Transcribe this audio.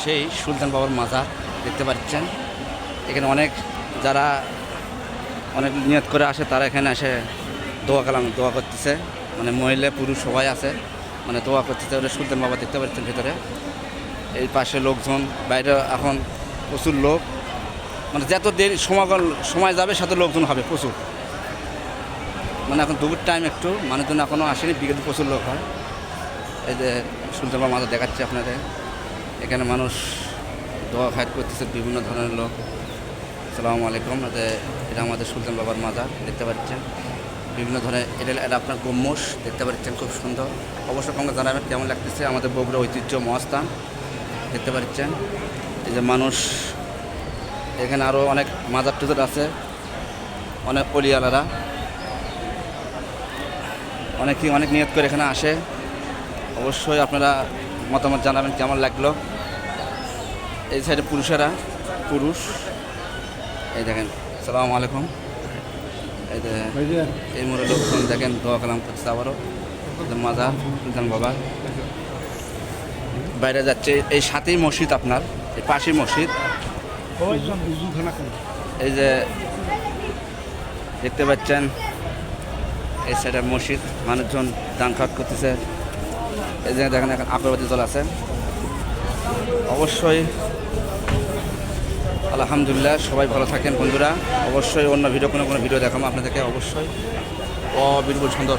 সেই সুলতান বাবার মাজার দেখতে পাচ্ছেন। এখানে অনেক যারা অনেক নিয়ত করে আসে তারা এখানে এসে দোয়া করতেছে, মানে মহিলা পুরুষ সবাই আছে, মানে দোয়া করতেছে। ওটা সুলতান বাবা দেখতে পাচ্ছেন ভেতরে। এই পাশে লোকজন, বাইরে এখন প্রচুর লোক, মানে যত দেরি সময় যাবে সাথে লোকজন হবে প্রচুর। মানে এখন দুপুর টাইম, একটু মানুষজন এখনও আসেনি, বিকেলে প্রচুর লোক হয়। এই যে সুলতান বাবার মাজার দেখাচ্ছে আপনাদের। এখানে মানুষ দোয়া খায়ত করতেছে, বিভিন্ন ধরনের লোক। আসসালামু আলাইকুম। এটা আমাদের সুলতান বাবার মাজার দেখতে পাচ্ছেন। বিভিন্ন ধরনের এটা আপনার গম্বুজ দেখতে পাচ্ছেন, খুব সুন্দর। অবশ্য কমকে জানাবেন কেমন লাগতেছে। আমাদের বগুড়া ঐতিহ্য মহাস্থান দেখতে পাচ্ছেন। এই যে মানুষ, এখানে আরও অনেক মাজার টুজার আছে, অনেক অলিয়ালারা অনেক নিয়ত করে এখানে আসে। অবশ্যই আপনারা মতামত জানাবেন কেমন লাগলো। এই সাইডে পুরুষ, এই দেখেন। আসসালামু আলাইকুম। এই যে এই মোড়ে লোকজন দেখেন দোয়া কালাম করছে। আবারও মাজার সুলতান বাবা বাইরে যাচ্ছে। এই সাথেই মসজিদ, আপনার এই পাশেই মসজিদ। এই যে দেখতে পাচ্ছেন এই সাইডে মসজিদ, মানুষজন দান খাত করতেছে। এই যে দেখেন এখন আগরবাতি জল আছে। অবশ্যই আলহামদুলিল্লাহ, সবাই ভালো থাকেন বন্ধুরা। অবশ্যই অন্য ভিডিও কোনো ভিডিও দেখাবো আপনাদেরকে। অবশ্যই অবিরল সুন্দর।